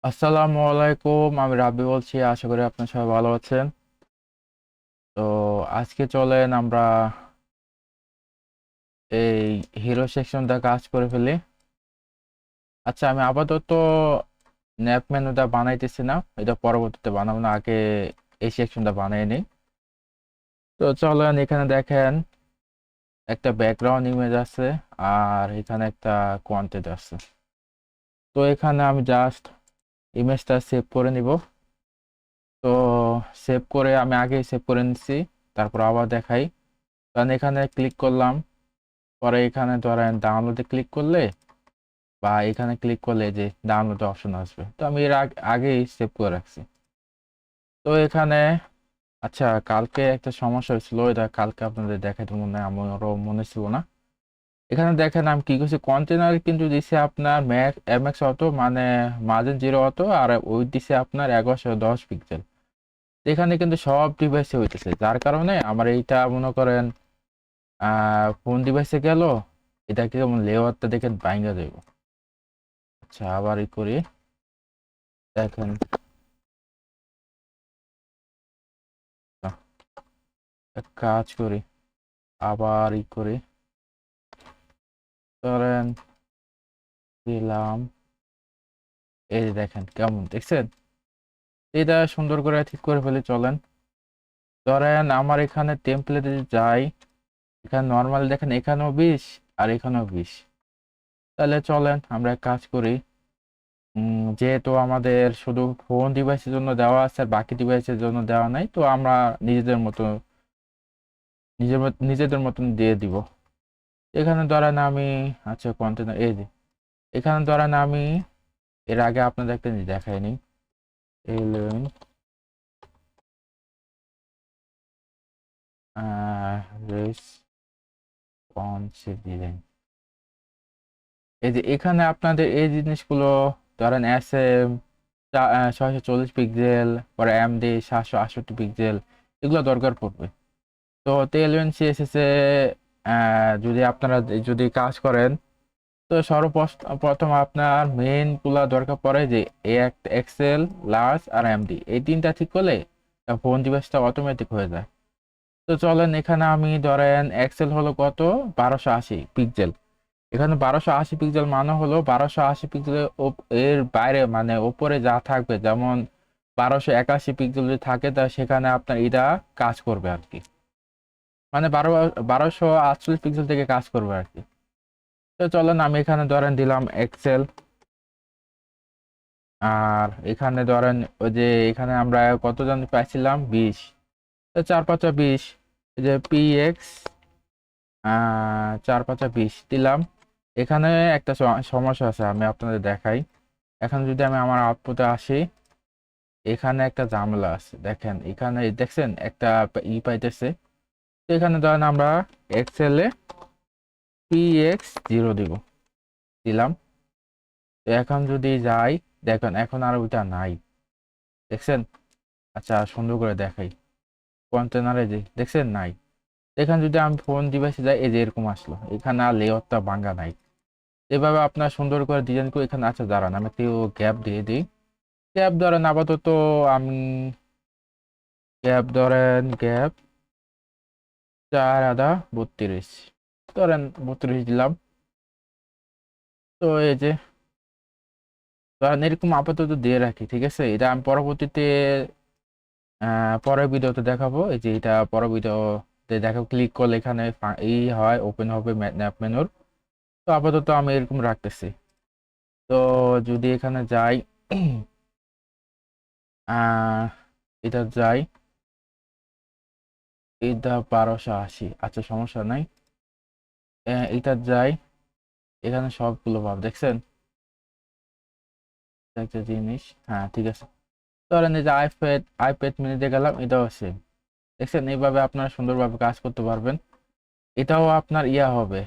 আসসালামু আলাইকুম, আমি রাব্বি বলছি। আশা করি আপনার সবাই ভালো আছেন। তো আজকে চলেন আমরা এই হিরো সেকশনটা কাজ করে ফেলি। আচ্ছা, আমি আপাতত ন্যাপ মেনুটা বানাইতেছি না, এটা পরবর্তীতে বানাবো না, আগে এই সেকশনটা বানিয়ে নিই। তো চলেন, এখানে দেখেন একটা ব্যাকগ্রাউন্ড ইমেজ আছে আর এখানে একটা কোয়ান্টিটি আছে। তো এখানে আমি জাস্ট ইমেজটা সেভ করে নিব। তো সেভ করে আমি আগেই সেভ করে নিচ্ছি, তারপর আবার দেখাই। কারণ এখানে ক্লিক করলাম, পরে এখানে ধরেন ডাউনলোডে ক্লিক করলে বা এখানে ক্লিক করলে যে ডাউনলোড অপশন আসবে, তো আমি এর আগেই সেভ করে রাখছি। তো এখানে আচ্ছা, কালকে একটা সমস্যা হয়েছিল, এটা কালকে আপনাদের দেখাইতে মনে হয়, আমারও মনে ছিল না। এখানে দেখেন আমি কি করছি, কন্টেনার কিন্তু দিছে আপনার ম্যাক এমএক্স অটো, মানে মার্জিন জিরো অটো, আর ওই দিছে আপনার 1110 পিক্সেল। এখানে কিন্তু সব ডিভাইসে হইতেছে, যার কারণে আমার এইটা মনে করেন ফোন ডিভাইসে গেল, এটাকে কেমন লেয়ারটা দেখে ভাঙা যাবে। আচ্ছা, আবার ই করি, দেখেন। আহ, এক কাজ করি, আবার ই করি, ধরেন দিলাম। এই যে দেখেন কেমন দেখছেন, এটা সুন্দর করে ঠিক করে ফেলি। চলেন, ধরেন আমার এখানে টেমপ্লেটে যাই, এখানে নর্মাল দেখেন এখানেও 20 আর এখানেও 20। তাহলে চলেন আমরা এক কাজ করি, যেহেতু আমাদের শুধু ফোন ডিভাইসের জন্য দেওয়া আছে আর বাকি ডিভাইসের জন্য দেওয়া নাই, তো আমরা নিজেদের মতো নিজেদের মতন দিয়ে দিব। এখানে ধরেন আমি, আচ্ছা কন্টেনার, এই যে এখানে ধরেন আমি এর আগে আপনাদের একটা জিনিস দেখাইনি, এলেন রেসপন্সিভ ডিজাইন। এই যে এখানে আপনাদের এই জিনিসগুলো, ধরেন এস এম 640 পিক্সেল, পরে এমডি 768 পিক্সেল, এগুলো দরকার পড়বে। তো তেলবেন সিএসএস এ যদি আপনারা যদি কাজ করেন, তো সর্বপ্রথম আপনার মেইন গুলা দরকার পড়ে যে এক্সেল, লার্জ আর এমডি, এই তিনটা ঠিক করলে ফোন ডিভাইসটা অটোমেটিক হয়ে যায়। তো চলেন, এখানে আমি ধরেন এক্সেল হলো কত, 1280 পিক্সেল। এখানে 1280 পিক্সেল মানে হলো 1280 পিক্সেলের এর বাইরে মানে ওপরে যা থাকবে, যেমন 1281 পিক্সেল যদি থাকে, তা সেখানে আপনার এটা কাজ করবে আর কি, মানে 1248 পিক্সেল থেকে কাজ করবে আর কি। তো চলেন, আমি এখানে ধরেন দিলাম এক্সেল, আর এখানে ধরেন ওই যে এখানে আমরা কত জন পাইছিলাম, 20। তো 4 5 20, এই যে PX 4 5 20 দিলাম। এখানে একটা সমস্যা আছে, আমি আপনাদের দেখাই। এখন যদি আমি আমার আউটপুটে আসি, এখানে একটা ঝামেলা আছে, দেখেন এখানে দেখছেন একটা পাইতেছে। তো এখানে ধরেন আমরা এক্সেলে PX 0 দিলাম। তো এখন যদি যাই, দেখেন এখন আর ওইটা নাই, দেখছেন। আচ্ছা, সুন্দর করে দেখাই, কন্টেনারে যে দেখছেন নাই। এখানে যদি আমি ফোন ডিভাইসে যাই, এই যে এরকম আসলো, এখানে আর লেয়ারটা ভাঙা নাই। এভাবে আপনার সুন্দর করে ডিজাইন করে এখানে, আচ্ছা দাঁড়ান আমি একটু গ্যাপ দিয়ে দিই। গ্যাপ ধরেন আপাতত আমি, গ্যাপ 4 আদা 32, ধরেন 32 দিলাম। তো এই যে ধরেন এরকম আপাতত দিয়ে রাখি, ঠিক আছে। এটা আমি পরবর্তীতে পরের ভিডিওতে দেখাবো। এই যে এটা পরের ভিডিওতে দেখাবো, ক্লিক করলে এখানে এই হয়, ওপেন হবে ম্যাপ মেনুর। তো আপাতত আমি এরকম রাখতেছি। তো যদি এখানে যাই, আহ এটা যাই, এটা 1280, আচ্ছা সমস্যা নাই। এটা যাই, এখানে সবগুলো পাব, দেখছেন একটা জিনিস। হ্যাঁ ঠিক আছে, ধরেন এই যে আইপ্যাড মিনিতে গেলাম, এটাও সেম, দেখছেন। এইভাবে আপনারা সুন্দরভাবে কাজ করতে পারবেন। এটাও আপনার ইয়া হবে,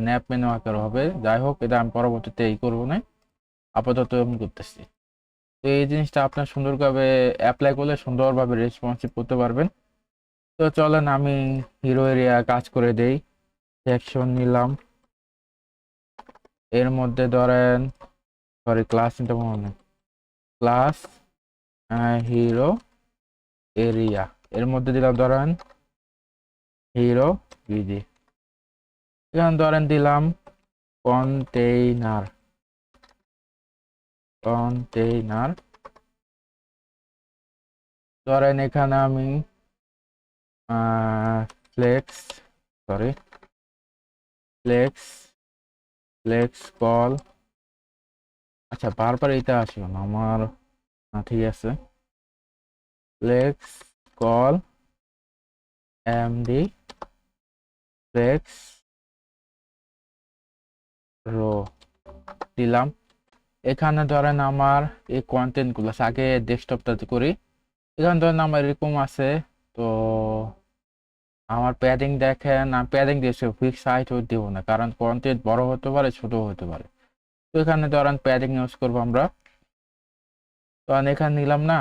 ন্যাপ মেনু আকার হবে। যাই হোক, এটা আমি পরবর্তীতে এই করবো না, আপাতত আমি করতেছি। তো এই জিনিসটা আপনার সুন্দরভাবে অ্যাপ্লাই করলে সুন্দরভাবে রেসপন্সিভ করতে পারবেন। তো চলেন আমি হিরো এরিয়া কাজ করে দেই। সেকশন নিলাম, এর মধ্যে ধরেন, সরি ক্লাস নিতে মনে নেই, ক্লাস হিরো এরিয়া, এর মধ্যে দিলাম ধরেন হিরো বিডি। এখানে ধরেন দিলাম কন্টেইনার, কন্টেইনার। ধরেন এখানে আমি flex, sorry flex, flex col. আচ্ছা বারবার এটা আসবে না আমার, ঠিক আছে। Flex col MD flex row দিলাম। এখানে ধরেন আমার এই কন্টেন্ট গুলো আগে ডেস্কটপটাতে করি। এখানে ধরেন আমার এরকম আছে, তো আমার প্যাডিং দেখেন, আমি প্যাডিং দিয়েছি, ফিক্স হাইট দিব না, কারণ কন্টেন্ট বড় হতে পারে ছোট হতে পারে। তো এখানে ধরেন প্যাডিং ইউজ করবো আমরা। তো আমি এখানে নিলাম না,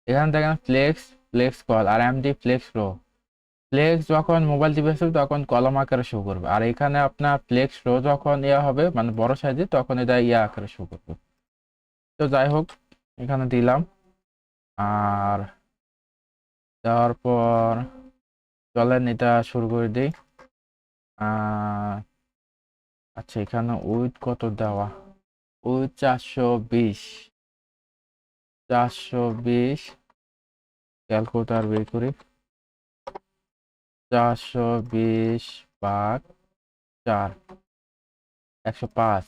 এখানে দেখেন ফ্লেক্স, ফ্লেক্স কল আর এমডি ফ্লেক্স রো। ফ্লেক্স যখন মোবাইল ডিভাইস হবে তখন কলম আকারে শো করবে, আর এখানে আপনার ফ্লেক্স রো যখন ইয়া হবে মানে বড় সাইজে তখন এটা ইয়া আকারে শো করবে। তো যাই হোক এখানে দিলাম, আর দেওয়ার পর চলেন এটা শুরু করে দিই। আচ্ছা এখানে উইথ কত দেওয়া, উইথ 420, 420 ক্যালকুলেটর বের করি। 420 ভাগ 4, 105।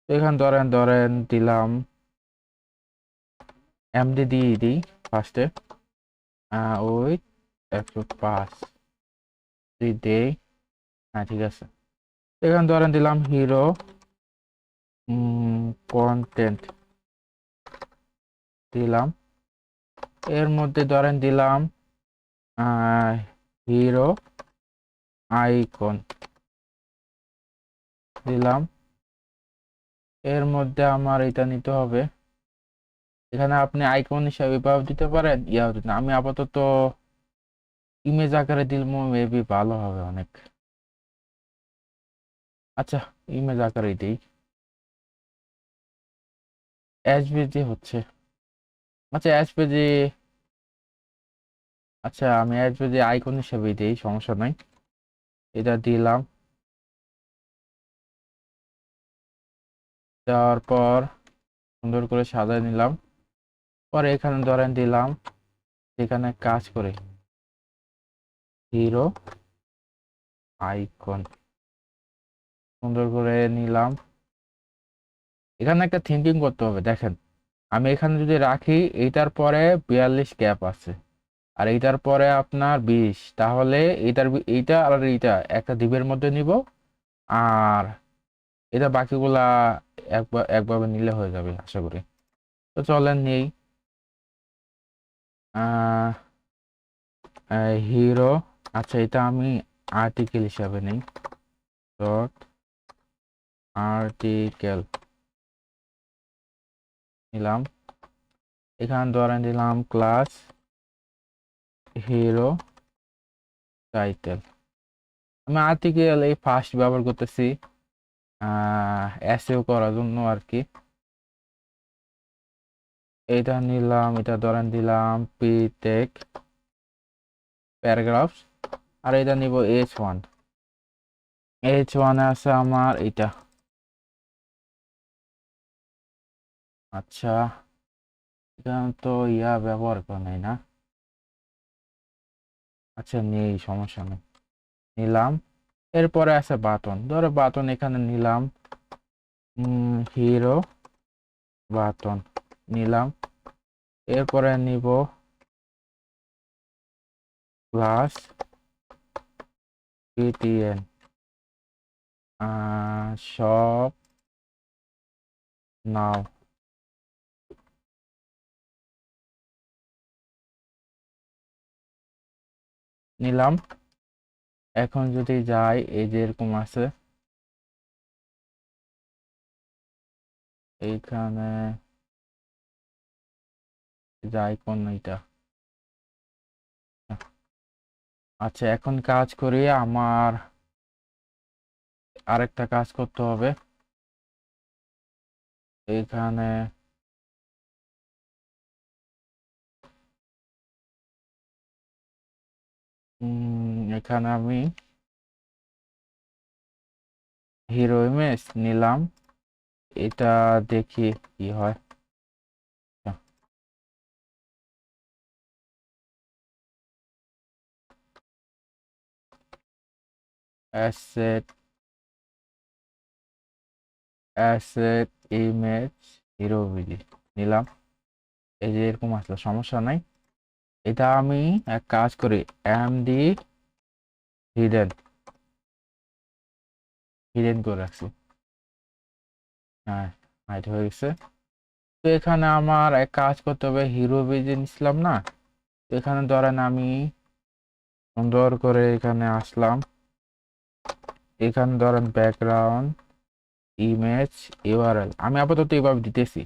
এখানে ধরেন ধরেন দিলাম এমডি দিয়ে দিই ফার্স্টে, উইথ 105 দেই। হ্যাঁ ঠিক আছে। এখানে ধরেন দিলাম হিরো কন্টেন্ট দিলাম। এর মধ্যে ধরেন দিলাম হিরো আইকন দিলাম। এর মধ্যে আমার এটা নিতে হবে, এখানে আপনি আইকন হিসাবে দিতে পারেন, ইয়া দিতে, আমি আপাতত ইমেজ আকারে দিলে মেবি ভালো হবে অনেক। আচ্ছা ইমেজ আকারে দিই, এসভিজি হচ্ছে। আচ্ছা এসভিজি, আচ্ছা আমি এসভিজি আইকন হিসাবে দিই, সমস্যা নাই। এটা দিলাম, দেওয়ার পর সুন্দর করে সাজায় নিলাম। পরে এখানে ধরেন দিলাম, এখানে কাজ করে হিরো আইকন সুন্দর করে নিলাম। এখানে একটা থিঙ্কিং করতে হবে, দেখেন আমি এখানে যদি রাখি এইটার পরে 42 গ্যাপ আছে, আর এইটার পরে আপনার 20, তাহলে এইটা আর এইটা একটা দ্বীপের মধ্যে নিব, আর এটা বাকিগুলা একভাবে নিলে হয়ে যাবে আশা করি। তো চলেন নেই হিরো। আচ্ছা এটা আমি আর্টিকেল হিসাবে নেই, ডট আর্টিকেল নিলাম। এখানে ধরেন দিলাম ক্লাস হিরো টাইটেল। আমি আর্টিকেল এই ফার্স্ট ব্যবহার করতেছি এসইও করার জন্য আর কি। এটা নিলাম, এটা ধরেন দিলাম পিটেক প্যারাগ্রাফস, আর এটা নিব H1। H1 আছে আমার এটা। আচ্ছা এখানে তো ইয়া ব্যবহার করা নাই না, আচ্ছা নেই সমস্যা নেই, নিলাম। এরপরে আছে বাটন, ধরো বাটন এখানে নিলাম হিরো বাটন নিলাম। এরপরে নিব প্লাস পিটিএন সব নাও নিলাম। এখন যদি যাই এই যে এরকম আছে, এইখানে যাই কোন এটা। আচ্ছা এখন কাজ করি, আমার আরেকটা কাজ করতে হবে। এখানে এখানে আমি হিরো ইমেজ নিলাম, এটা দেখি কি হয়। অ্যাসেট অ্যাসেট ইমেজ হিরো ভিডি নিলাম, এই যে এরকম আসলো, সমস্যা নাই। এটা আমি এক কাজ করি, এমডি হিডেন হিডেন করে রাখছি। হ্যাঁ, হাইড হয়ে গেছে। তো এখানে আমার এক কাজ করতে হবে, হিরো ভিডি নিছিলাম না, তো এখানে ধরেন আমি সুন্দর করে এখানে আসলাম, এখানে ধরেন ব্যাকগ্রাউন্ড ইমেজ ইউআরএল আমি আপাতত এইভাবে দিতেছি।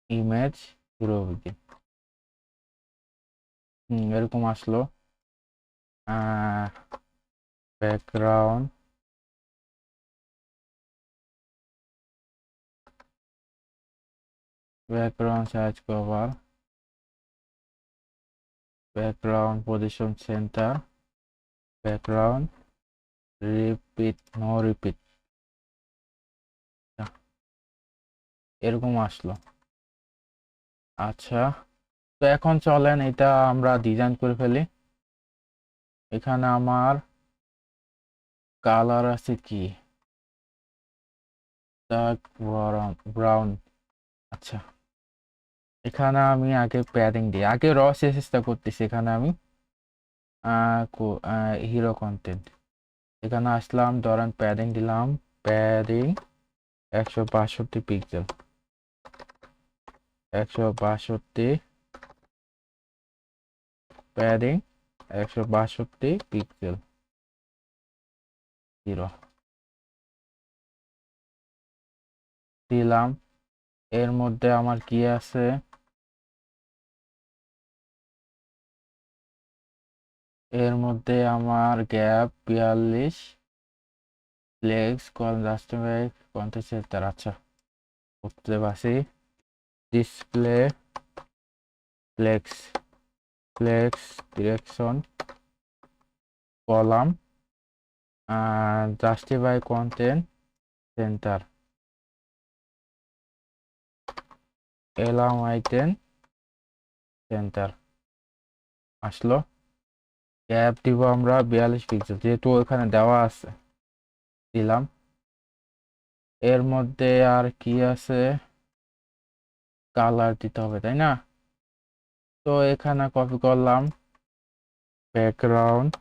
ইমেজ হিরো ভিডি এরকম আসলো। Background size cover, background position centre, background repeat no repeat, এরকম আসলো। আচ্ছা, তো এখন চলেন এটা আমরা ডিজাইন করে ফেলি। এখানে আমার কালার আছে কি, ডার্ক ব্রাউন। আচ্ছা, এখানে আমি আগে প্যাডিং দিই, আগে র সিএসএসটা করতেছি। এখানে আমি হিরো কন্টেন্ট, এখানে আসলাম, ধরেন প্যাডিং দিলাম, padding 162 pixel, 162 padding 162 pixel, hero দিলাম। এর মধ্যে আমার কি আছে, এর মধ্যে আমার গ্যাপ 42, ফ্লেক্স জাস্টিফাই 50 আচ্ছা বুঝতে পারছি। Display flakes direction column, justify content centre, এলাম আইটেম সেন্টার আসলো। গ্যাপ দিব আমরা 42 পিক্সেল, যেহেতু ওখানে দেওয়া আছে, দিলাম। এর মধ্যে আর কি আছে, কালার দিতে হবে তাই না, তো এখানে কপি করলাম, ব্যাকগ্রাউন্ড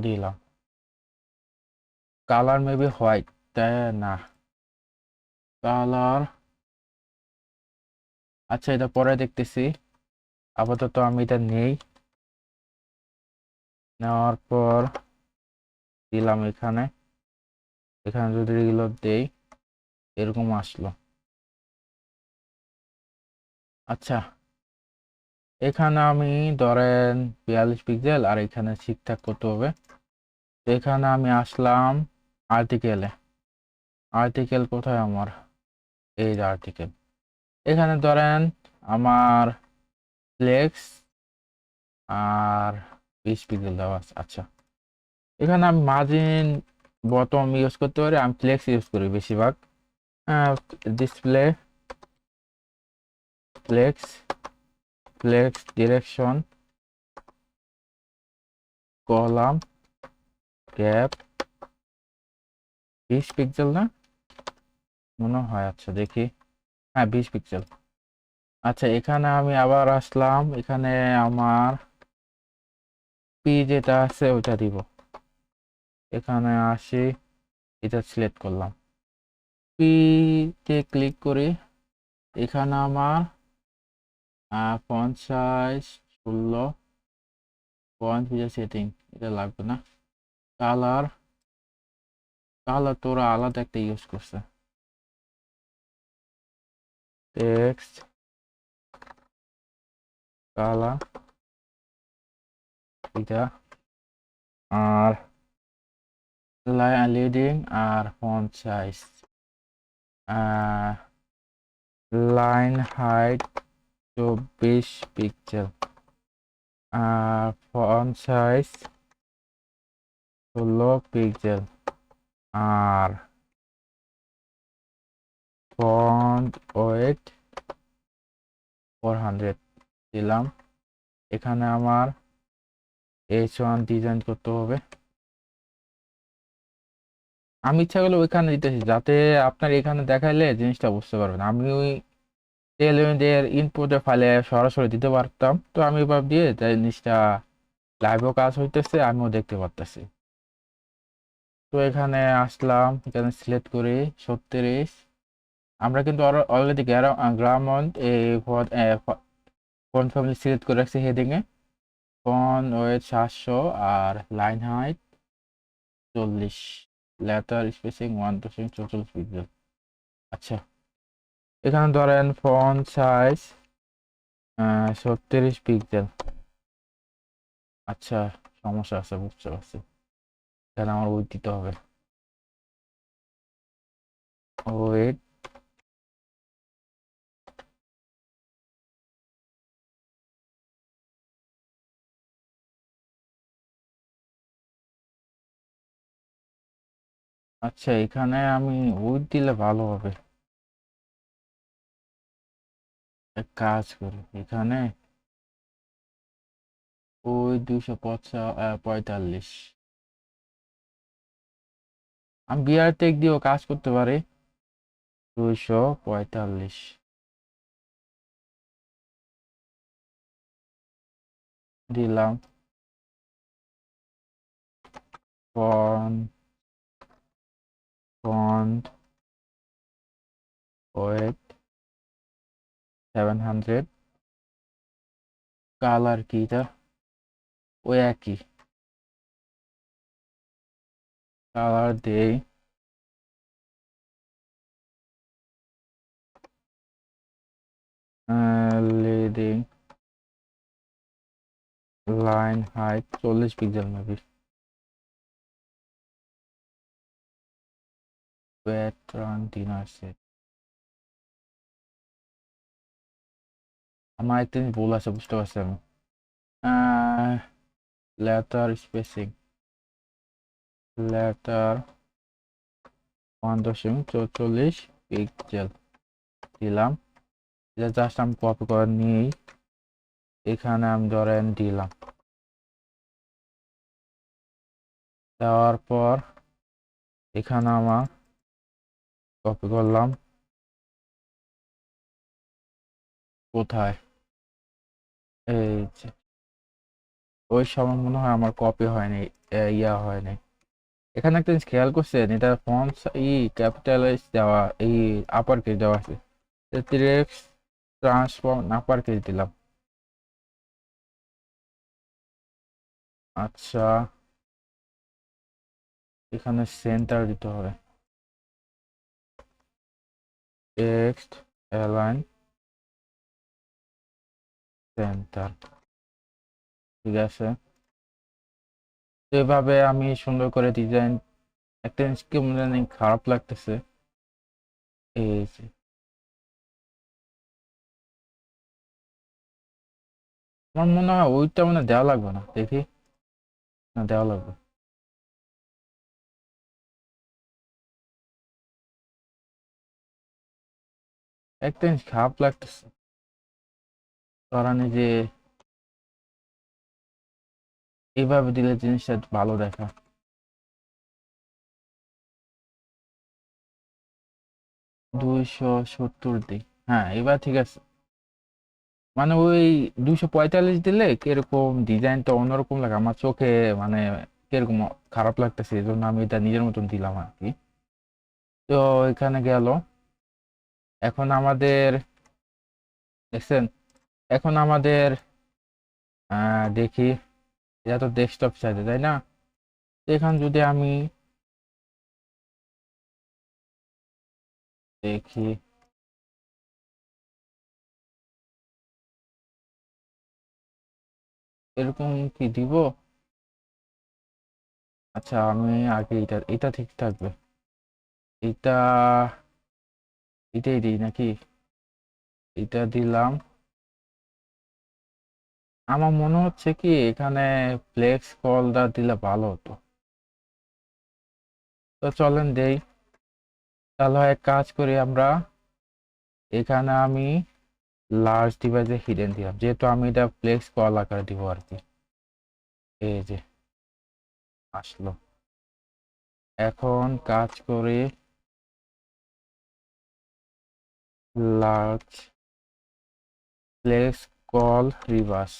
দিলাম, কালার মেবি হোয়াইট, তাই না, কালার আচ্ছা এটা পরে দেখতেছি, আপাতত আমি এটা নেই। নেওয়ার পর দিলাম এখানে, এখানে যদি রিলোড দেই এরকম আসলো। আচ্ছা, এখানে আমি ধরেন 42 পিক্সেল আর এখানে ঠিকঠাক করতে হবে। তো এখানে আমি আসলাম আর্টিকেলে, আর্টিকেল কোথায় আমার, এই যে আর্টিকেল, এখানে ধরেন আমার ফ্লেক্স আর 20 পিক্সেল দেওয়া আছে। আচ্ছা, এখানে আমি মার্জিন বটম ইউজ করতে পারি, আমি ফ্লেক্স ইউজ করি বেশিরভাগ। Display flakes direction column gap 20 pixel না মনে হয়, আচ্ছা দেখি, হ্যাঁ 20 পিক্সেল। আচ্ছা, এখানে আমি আবার আসলাম, এখানে আমার পি যেটা আছে ওটা দিব, এখানে আসি, এটা সিলেক্ট করলাম, পি তে ক্লিক করি, এখানে আমার font size 16, font feature setting এটা লাগবে না, কালার তোরা আলাদা একটা ইউজ করছে, টেক্সট কালার এটা, আর লিডিং আর font size line height 24 pixel, font size 16 pixel, আর ফন্ট ওয়েট 400 দিলাম। এখানে আমার H1 ডিজাইন করতে হবে। আমি ইচ্ছা করলে ওইখানে দিতেছি যাতে আপনার এখানে দেখাইলে জিনিসটা বুঝতে পারবেন। আমি ওই এলিমেন্টের ইনপুটের ফাইলে সরাসরি দিতে পারতাম, তো আমি এবার দিয়ে জিনিসটা লাইভও কাজ হইতেছে, আমিও দেখতে পারতেছি। তো এখানে আসলাম, এখানে সিলেক্ট করি 36। আমরা কিন্তু অলরেডি গ্রামন্ড এই ফন্ট ফ্যামিলি সিলেক্ট করে রাখছি হেডিং এ। ফন্ট ওয়েট 700 আর line height 40, letter spacing 1.44 pixel. আচ্ছা, এখানে ধরেন ফন্ট সাইজ 36 পিক্সেল। আচ্ছা, সমস্যা আছে, বুঝতে পারছি। তাহলে আমার ওয়েট দিতে হবে। ওয়েট আচ্ছা, এখানে আমি ওয়েট দিলে ভালো হবে। এক কাজ করি, এখানে ওই 245। আমি বিআর টেক দিয়েও কাজ করতে পারি। 245 দিলাম। Font font weight 700। কালার কি এটা? ওই একই কালার দেই। Leading line height 40 pixel maybe. Pattern dinner set. আমার একটা জিনিস ভুল আছে, বুঝতে পারছি আমি। লেটার স্পেসিং, লেটার 1.44 পিক্সেল দিলাম। এটা জাস্ট আমি কপি করে নিয়েই এখানে আমি ধরেন দিলাম। দেওয়ার পর এখানে আমার কপি করলাম। কোথায়? এই যে, ওই সময় মনে হয় আমার কপি হয়নি, ইয়া হয়নি। এখানে একটা জিনিস খেয়াল করছেন, এটা ফন্ট ক্যাপিটালাইজ দেওয়া, এই আপার কেস দেওয়া আছে। টিরেক্স ট্রান্সফর্ম আপার কেস দিলাম। আচ্ছা, এখানে সেন্টার দিতে হবে। টেক্সট অ্যালাইন সেন্টার, ঠিক আছে। এভাবে আমি সুন্দর করে ডিজাইন। একটা জিনিস কেমন জানি খারাপ লাগতেছে, এই যে আমার মনে হয় ওইটা মানে দেওয়া লাগবে না, দেখি। না, দেওয়া লাগবে। একটা জিনিস খারাপ লাগতেছে, কারণ এই যে এইভাবে দিলে জিনিসটা ভালো দেখা। 270 দিই। হ্যাঁ, এবার ঠিক আছে। মানে ওই 245 দিলে কিরকম ডিজাইনটা অন্যরকম লাগে আমার চোখে, মানে কিরকম খারাপ লাগতেছে, এই জন্য আমি এটা নিজের মতন দিলাম আর কি। তো এখানে গেল। এখন আমাদের, দেখছেন, এখন আমাদের দেখি, এটা তো ডেস্কটপ সাইজে, তাই না? তো এখানে যদি আমি দেখি, এরকম কি দিব? আচ্ছা, আমি আগে এটা এটা ঠিক থাকবে। এটা এটাই দিই নাকি? এটা দিলাম। আমার মনে হচ্ছে কি এখানে ফ্লেক্স কলটা দিলে ভালো হতো। তো চলেন দেই। তাহলে এক কাজ করি আমরা, এখানে আমি লার্জ ডিভাইসে হিডেন দিলাম, যেহেতু আমি এটা ফ্লেক্স কল আকারে দিব আর কি। এই যে আসলো। এখন কাজ করি লার্জ ফ্লেক্স কল রিভার্স,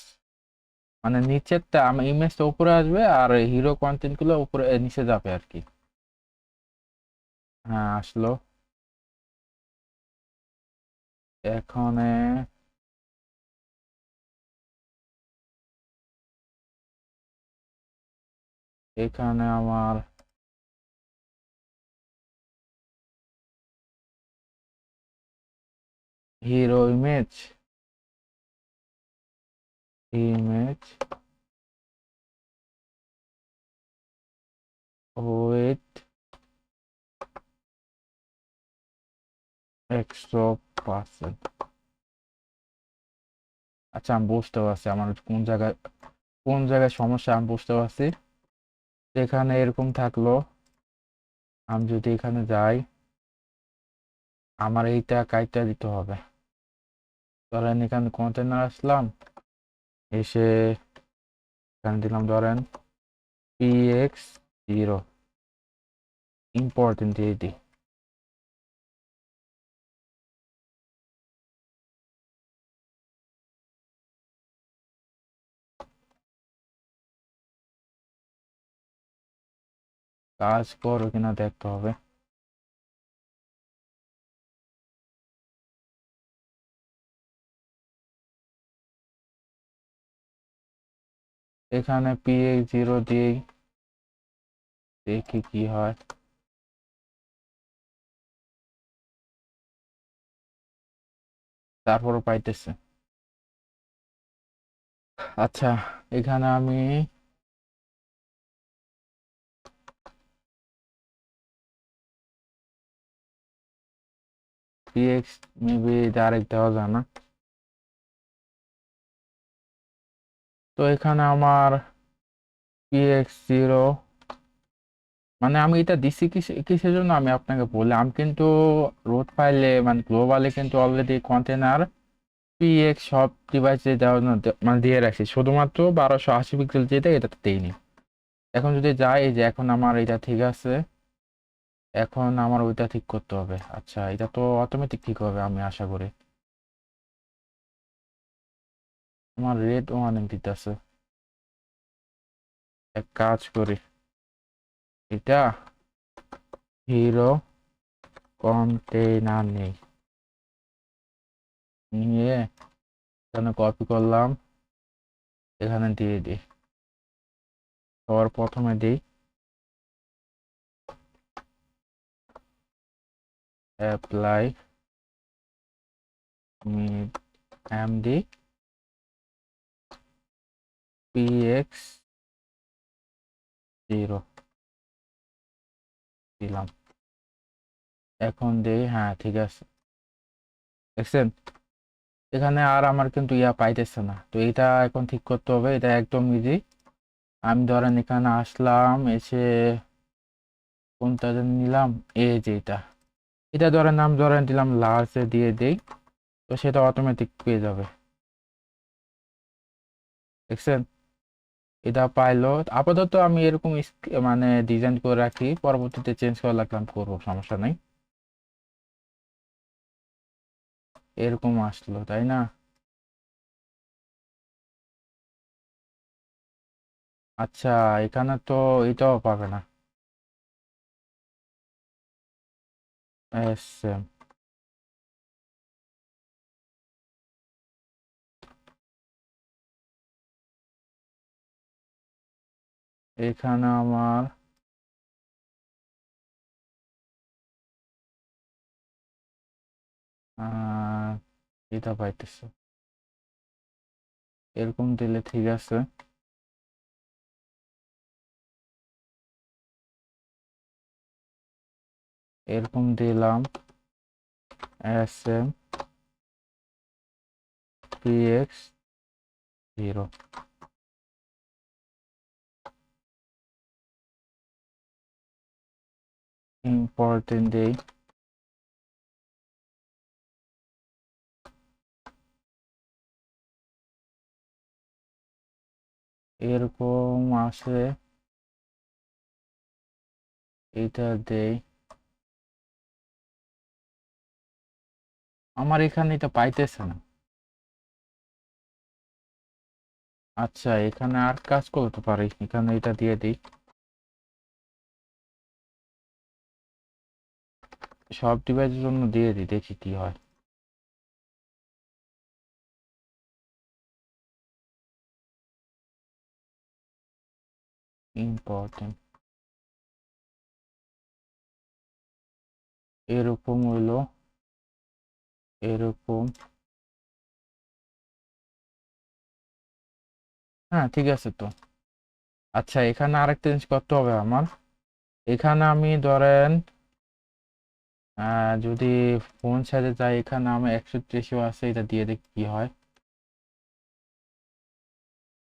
মানে নিচেরটা আমার ইমেজটা উপরে আসবে আর হিরো কন্টেন্ট গুলো উপরে নিচে যাবে আর কি। হ্যাঁ আসলো। এখন এখানে আমার হিরো ইমেজ ইমেজ উইথ 100%। আচ্ছা আমি বুঝতে পারছি আমার কোন জায়গায় সমস্যা, আমি বুঝতে পারছি। এখানে এরকম থাকলো, আমি যদি এখানে যাই আমার এইটা কাইটা দিতে হবে। ধরেন এখানে কন্টেনার আসলাম, এসে এখানে দিলাম ধরেন px0 ইম্পর্টেন্ট দিয়ে দিই। কাজ করো কিনা দেখতে হবে। এখানে px0 দিয়েই দেখি কি হয়। তারপরও পাইতেছে। আচ্ছা এখানে আমি px মেবি ডাইরেক্ট দেওয়া যায় না। তো এখানে আমার px0, মানে আমি এটা দিছি কিসের জন্য আমি আপনাকে বলি, আমি কিন্তু রুট ফাইলে মানে গ্লোবালে কিন্তু অলরেডি কন্টেনার px সব ডিভাইসে দেওয়ার জন্য মানে দিয়ে রাখছি, শুধুমাত্র 1280 পিক্সেল যেটা এটাতে দেইনি। এখন যদি যাই, এই যে এখন আমার এটা ঠিক আছে, এখন আমার ওইটা ঠিক করতে হবে। আচ্ছা এটা তো অটোমেটিক ঠিক হবে আমি আশা করি। আমার রেড ওয়ার্নিং দিতেছে। এক কাজ করি, এটা হিরো কন্টেইনার নেই, নিয়ে এখানে কপি করলাম, এখানে দিয়ে দিই। সবার প্রথমে দিই অ্যাপ্লাই মিড এমডি px0 দিলাম। এখন দিই, হ্যাঁ ঠিক আছে। দেখছেন এখানে আর আমার কিন্তু ইয়া পাইতেছে না, তো এটা এখন ঠিক করতে হবে, এটা একদম ইজি। আমি ধরেন এখানে আসলাম, এসে কোনটা যেন নিলাম, এই যে এটা, এটা ধরেন নাম ধরেন দিলাম লার্জে দিয়ে দেই, তো সেটা অটোমেটিক পেয়ে যাবে। দেখছেন এটা পাইলো। আপাতত আমি এরকম মানে ডিজাইন করে রাখি, পরবর্তীতে চেঞ্জ করা লাগলাম করবো, সমস্যা নাই। এরকম আসলো তাই না? আচ্ছা এখানে তো এটাও পাবে না। এসএম, এখানে আমার আহ এটা পাইতেছে, এরকম দিলে ঠিক আছে। এরকম দিলাম এসএম px0 ইম্পর্টেন্ট দেই, এরকম আসে, এটা দেই। আমার এখানে এটা পাইতেছে না। আচ্ছা, এখানে আর কাজ করতে পারি, এখানে এটা দিয়ে দিই, সব ডিভাইসের জন্য দিয়ে দিই, দেখি কি হয়। ইম্পর্টেন্ট এরকম হইলো, এরকম। হ্যাঁ, ঠিক আছে তো। আচ্ছা, এখানে আরেকটা জিনিস করতে হবে আমার। এখানে আমি ধরেন যদি ফোন সাইজে যাই, এখানে আমি 130 আছে, এটা দিয়ে দেখি কি হয়।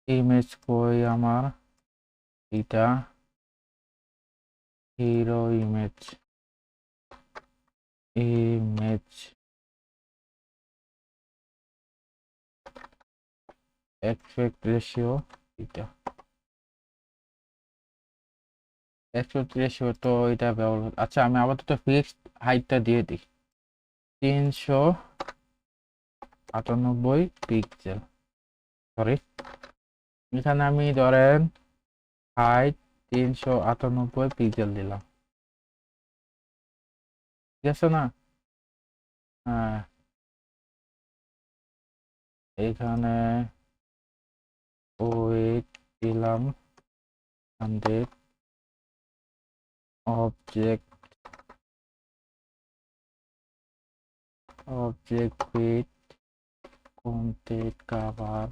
ইমেজ কই আমার, এটা hero image, image aspect ratio, এটা 130 তো এটা ব্যবহার। আচ্ছা, আমি আপাতত ফিক্সড হাইটটা দিয়ে দিই 398 পিক্সেল। সরি, এখানে আমি ধরেন হাইট 398 পিক্সেল দিলাম, ঠিক আছে না? হ্যাঁ, এখানে ওয়েট দিলাম 100, অবজেক্ট উইথ কন্টেন্ট কাভার,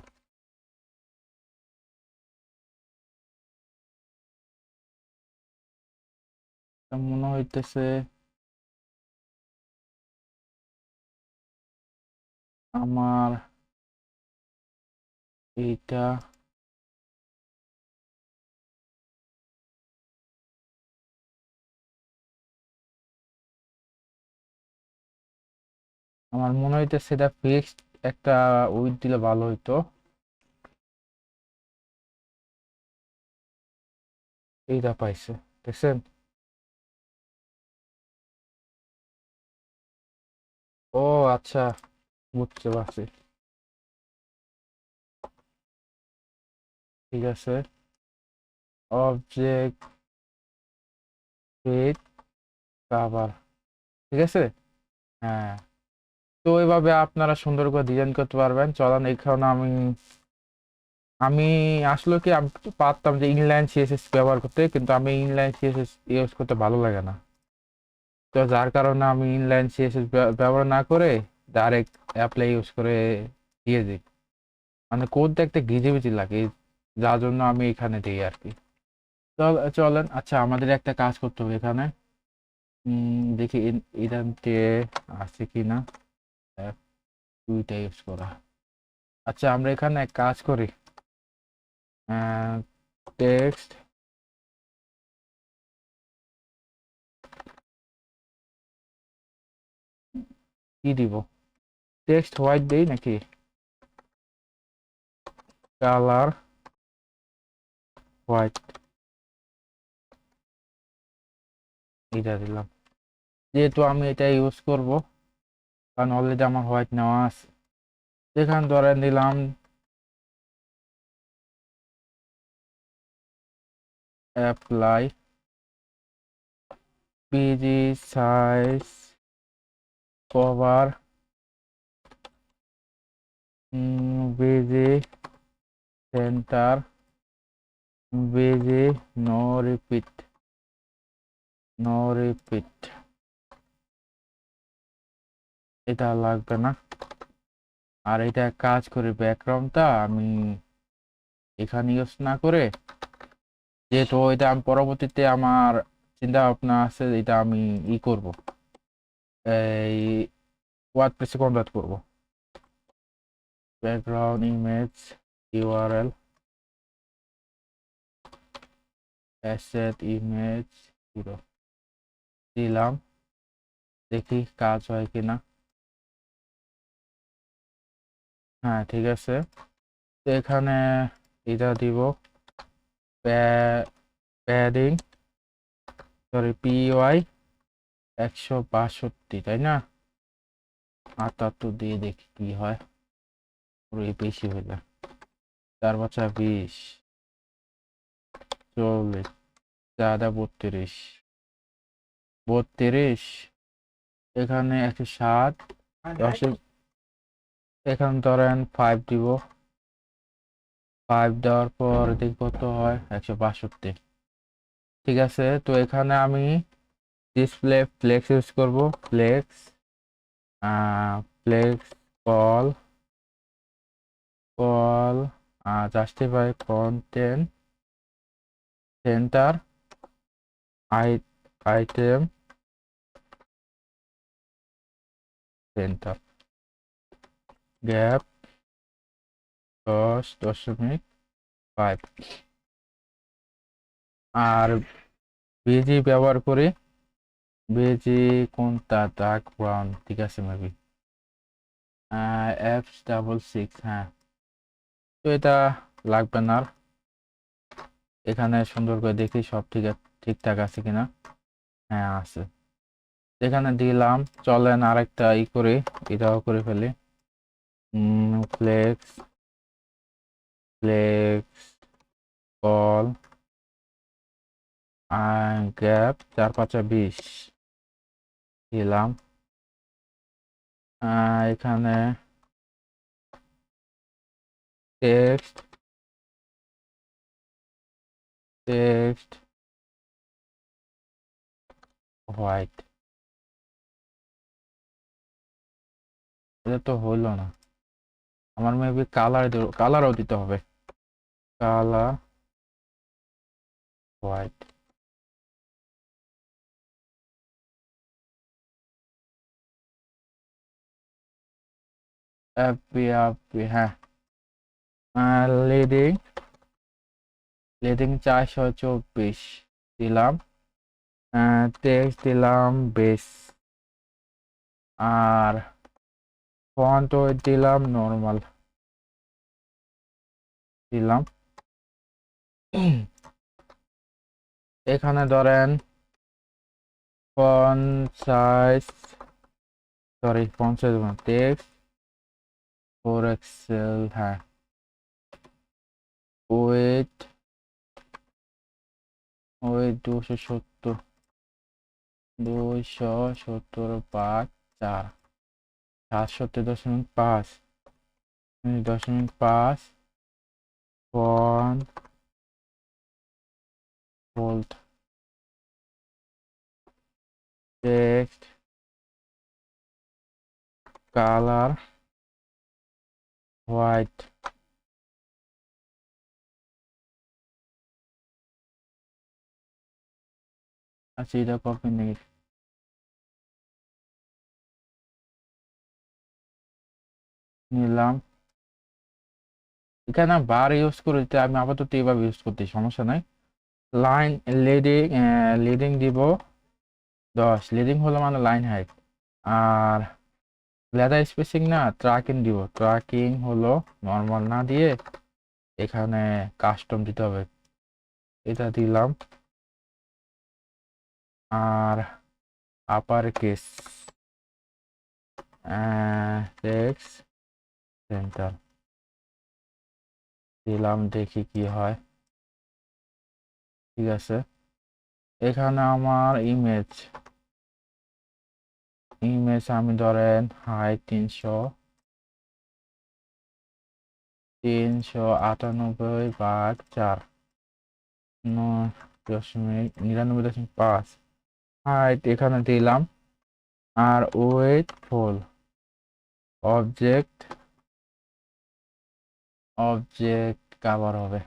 মনে হইতেছে আমার এইটা আমার মনে হইতেছে এটা ফিক্সড একটা উইথ দিলে ভালো হইতো। এইটা পাইছে, দেখছেন? ও আচ্ছা, বুঝতে পারছি, ঠিক আছে। অবজেক্ট উইথ কাভার, ঠিক আছে। হ্যাঁ, তো এইভাবে আপনারা সুন্দর করে ডিজাইন করতে পারবেন। চলেন, এখানে আমি আমি আসলে কি আমি তো পারতাম যে ইনলাইন সিএসএস ব্যবহার করতে, কিন্তু আমি ইনলাইন সিএসএস ইউজ করতে ভালো লাগে না। তো যার কারণে আমি ইনলাইন সিএসএস ব্যবহার না করে ডাইরেক্ট অ্যাপ্লাই ইউজ করে দিয়ে দিই। মানে কোড দেখতে ঘিজিবিজি লাগে, যার জন্য আমি এখানে দিই আর কি। চলেন, আচ্ছা আমাদের একটা কাজ করতে হবে এখানে। দেখি এখান থেকে আছে কিনা দুইটা ইউজ করা। আচ্ছা, আমরা এখানে এক কাজ করি, টেক্সট কি দিব, টেক্সট হোয়াইট দেই নাকি কালার হোয়াইট, এটা দিলাম, যেহেতু আমি এটা ইউজ করব, কারণ অলরেডি আমার হোয়াইট নেওয়া আছে। এখানে ধরে নিলাম apply BG size cover, BG center, BG no repeat, no repeat, এটা লাগবে না। আর এটা কাজ করে, ব্যাকগ্রাউন্ডটা আমি এখানে ইউজ না করে, যেহেতু এটা আমি পরবর্তীতে আমার চিন্তা ভাবনা আছে, এটা আমি করব, এই ওয়ার্ডপ্রেসে কনভার্ট করব। Background image URL asset image 0 দিলাম, দেখি কাজ হয় কিনা। হ্যাঁ ঠিক আছে, তো এখানে এটা দিব প্যাডিং, সরি পিওয়াই 162, তাই না? 78 দিয়ে দেখি কি হয়, পুরো বেশি হইলে 4×20 40 দাদা 32 এখানে 107 10 এখানে ধরেন 5 দিব, 5 দেওয়ার পর দেখি কত হয়, 162। ঠিক আছে, তো এখানে আমি ডিসপ্লে ফ্লেক্স ইউজ করব, flex flex col justify content center item center gap 10.5 আর বিজি ব্যবহার করি, বিজি কোনটা, ডার্ক ব্রাউন, ঠিক আছে মেবি F66। হ্যাঁ, তো এটা লাগবে না আর। এখানে সুন্দর করে দেখি সব ঠিকঠাক আছে কিনা। হ্যাঁ আছে, এখানে দিলাম। চলেন আরেকটা করি, এটাও করে ফেলি। ফ্লেক্স ফ্লেক্স কল গ্যাপ 4×20 দিলাম। এখানে টেক্সট হোয়াইট, এটা তো হইলো না। আমার মেবি কালারও দিতে হবে, কালার হোয়াইট। হ্যাঁ, লিডিং 424 দিলাম। টেক্সট দিলাম বেস, আর ফন্ট ওয়েট দিলাম নর্মাল দিলাম। এখানে ধরেন ফন্ট সাইজ টেক্সট 4 এক্সেল, হ্যাঁ weight 270 270/4 67.5 font bold, text colour white. আচ্ছা এটা কপি নেই, নিলাম। এখানে বার ইউজ করতে আমি আপাতত এইভাবে ইউজ করতে সমস্যা নাই। লাইন লিডিং দিব 10, লিডিং হলো মানে লাইন হাইট। আর লেদার স্পেসিং না ট্র্যাকিং দিব, ট্র্যাকিং হলো নর্মাল না দিয়ে এখানে কাস্টম দিতে হবে, এটা দিলাম। আর আপার কেস টেক্সট সেন্টার দিলাম, দেখি কি হয়। ঠিক আছে, এখানে আমার ইমেজ আমি ধরেন হাইট 398/4 99.5 হাইট এখানে দিলাম। আর ওয়েট ফুল অবজেক্ট কভার হবে।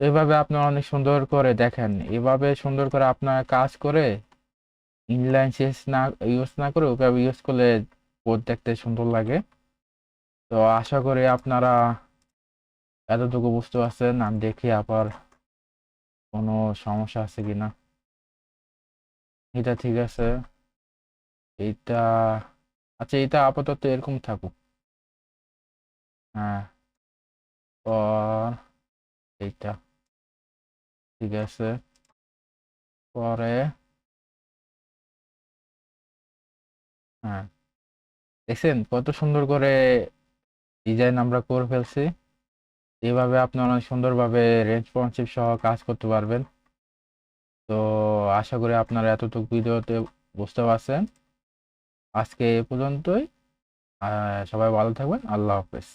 এভাবে আপনার অনেক সুন্দর করে দেখেন, এভাবে সুন্দর করে আপনার কাজ করে ইনলাইন শেষ না ইউজ না করে ওভাবে ইউজ করলে কোড দেখতে সুন্দর লাগে। তো আশা করি আপনারা এতটুকু বুঝতে পারছেন। আমি দেখি আবার কোনো সমস্যা আছে কিনা। এটা ঠিক আছে। এইটা, আচ্ছা এটা আপাতত এরকম থাকুক। হ্যাঁ, পর এইটা ঠিক আছে। পরে হ্যাঁ, দেখছেন কত সুন্দর করে ডিজাইন আমরা করে ফেলছি। এইভাবে আপনি অনেক সুন্দরভাবে রেসপন্সিভ সহ কাজ করতে পারবেন। তো আশা করি আপনারা এতটুকু ভিডিওতে বুঝতে পারছেন। আজকে এ পর্যন্তই। সবাই ভালো থাকবেন। আল্লাহ হাফেজ।